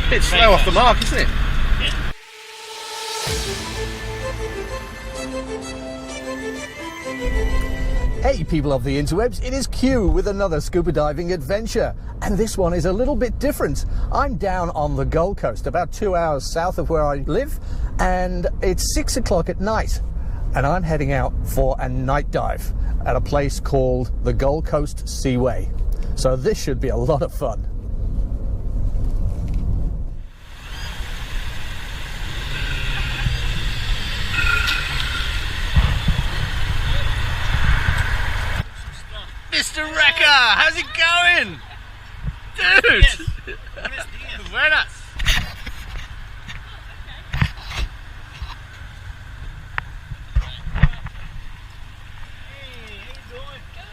It's slow off the mark, isn't it? Yeah. Hey people of the interwebs, it is Q with another scuba diving adventure, and this one is a little bit different. I'm down on the Gold Coast, about 2 hours south of where I live, and it's 6 o'clock at night, and I'm heading out for a night dive at a place called the Gold Coast Seaway. So this should be a lot of fun. Mr. Wrecker, how's it going? Dude! Buenas!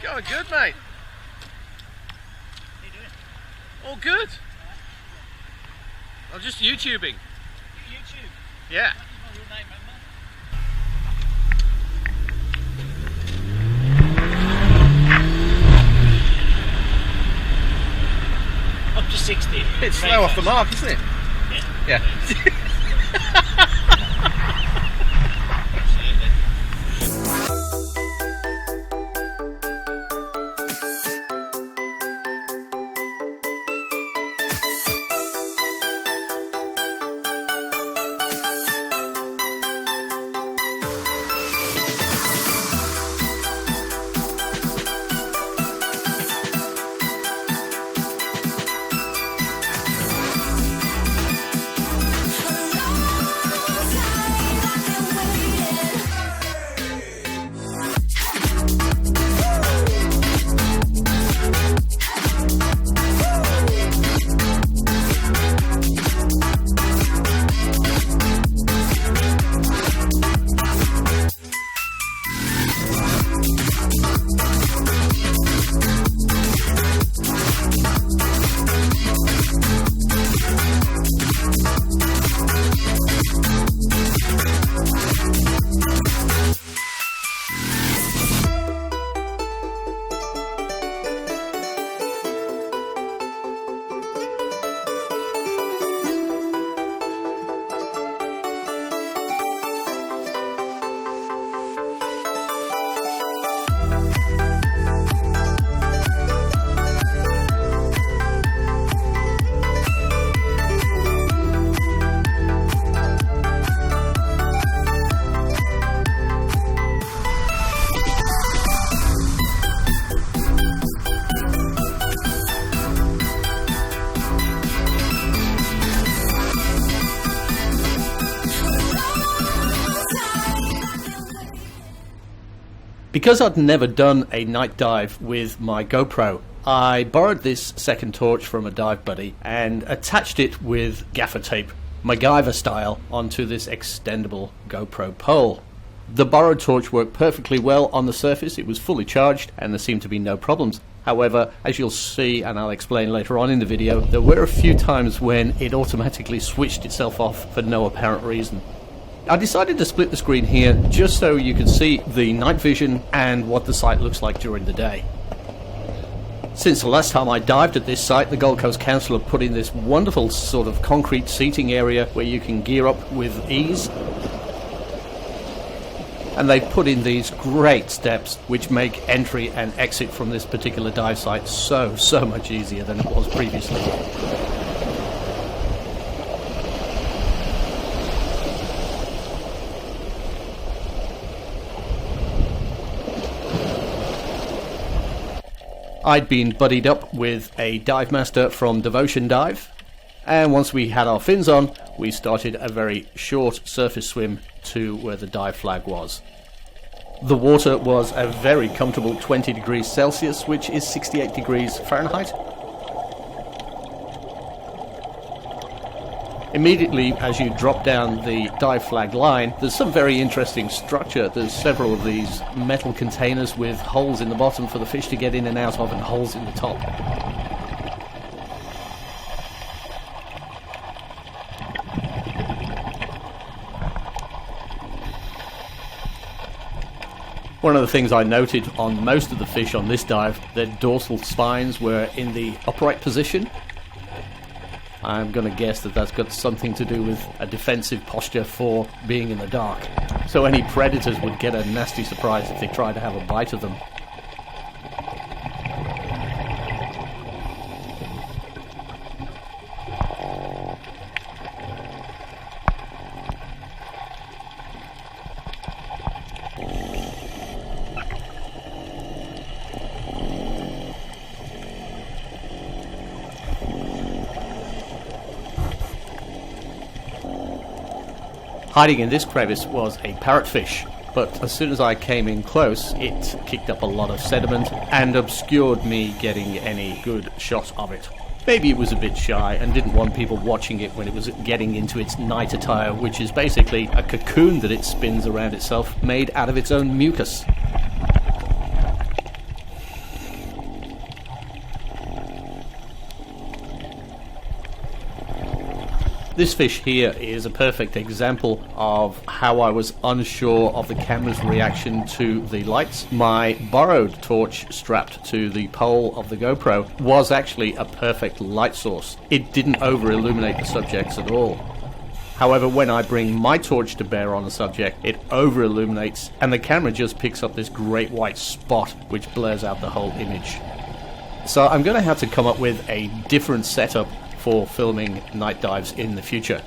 Going good, mate. All good. I'm just YouTubing. YouTube? Yeah. That's not your name, remember? Up to 60. It's slow off the mark, isn't it? Yeah. Yeah. Because I'd never done a night dive with my GoPro, I borrowed this second torch from a dive buddy and attached it with gaffer tape, MacGyver style, onto this extendable GoPro pole. The borrowed torch worked perfectly well on the surface, it was fully charged and there seemed to be no problems. However, as you'll see and I'll explain later on in the video, there were a few times when it automatically switched itself off for no apparent reason. I decided to split the screen here just so you can see the night vision and what the site looks like during the day. Since the last time I dived at this site, the Gold Coast Council have put in this wonderful sort of concrete seating area where you can gear up with ease. And they've put in these great steps which make entry and exit from this particular dive site so much easier than it was previously. I'd been buddied up with a dive master from Devotion Dive, and once we had our fins on, we started a very short surface swim to where the dive flag was. The water was a very comfortable 20 degrees Celsius, which is 68 degrees Fahrenheit. Immediately as you drop down the dive flag line, there's some very interesting structure. There's several of these metal containers with holes in the bottom for the fish to get in and out of, and holes in the top. One of the things I noted on most of the fish on this dive, their dorsal spines were in the upright position. I'm going to guess that that's got something to do with a defensive posture for being in the dark. So any predators would get a nasty surprise if they tried to have a bite of them. Hiding in this crevice was a parrotfish, but as soon as I came in close, it kicked up a lot of sediment and obscured me getting any good shot of it. Maybe it was a bit shy and didn't want people watching it when it was getting into its night attire, which is basically a cocoon that it spins around itself, made out of its own mucus. This fish here is a perfect example of how I was unsure of the camera's reaction to the lights. My borrowed torch strapped to the pole of the GoPro was actually a perfect light source. It didn't over-illuminate the subjects at all. However, when I bring my torch to bear on a subject, it over-illuminates and the camera just picks up this great white spot which blurs out the whole image. So I'm going to have to come up with a different setup for filming night dives in the future.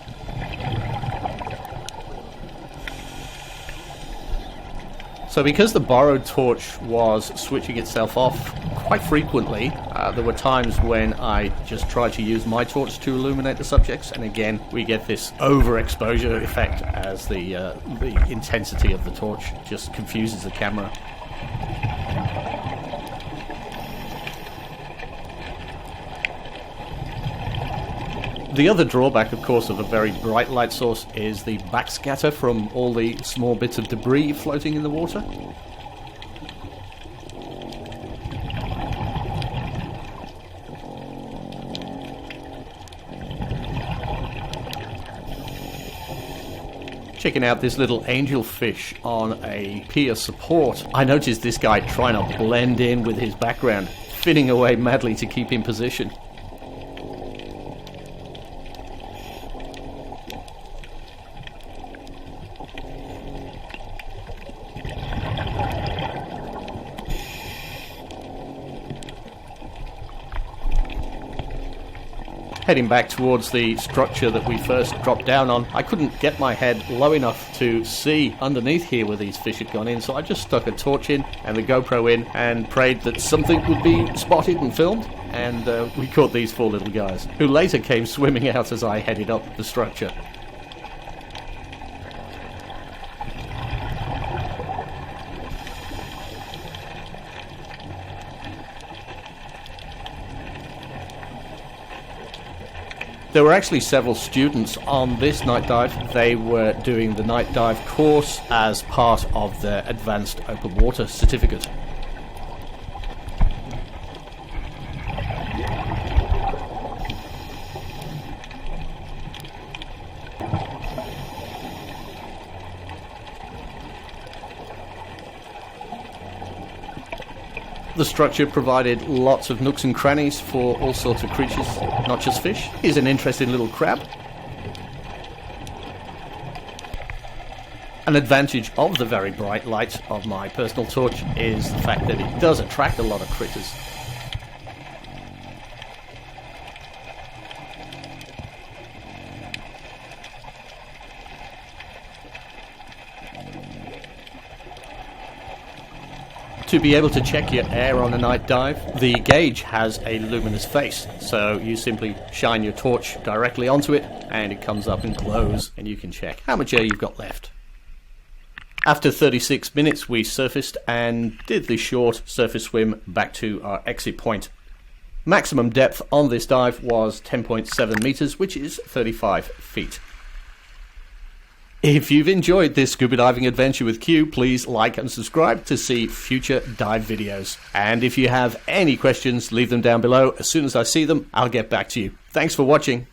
So because the borrowed torch was switching itself off quite frequently, there were times when I just tried to use my torch to illuminate the subjects, and again we get this overexposure effect as the intensity of the torch just confuses the camera. The other drawback, of course, of a very bright light source is the backscatter from all the small bits of debris floating in the water. Checking out this little angelfish on a pier support, I noticed this guy trying to blend in with his background, finning away madly to keep in position. Heading back towards the structure that we first dropped down on, I couldn't get my head low enough to see underneath here where these fish had gone in, so I just stuck a torch in and the GoPro in and prayed that something would be spotted and filmed, and we caught these four little guys, who later came swimming out as I headed up the structure. There were actually several students on this night dive. They were doing the night dive course as part of their advanced open water certificate. The structure provided lots of nooks and crannies for all sorts of creatures, not just fish. Here's an interesting little crab. An advantage of the very bright light of my personal torch is the fact that it does attract a lot of critters. To be able to check your air on a night dive, the gauge has a luminous face, so you simply shine your torch directly onto it and it comes up and glows and you can check how much air you've got left. After 36 minutes we surfaced and did the short surface swim back to our exit point. Maximum depth on this dive was 10.7 meters, which is 35 feet. If you've enjoyed this scuba diving adventure with Q, please like and subscribe to see future dive videos. And if you have any questions, leave them down below. As soon as I see them, I'll get back to you. Thanks for watching.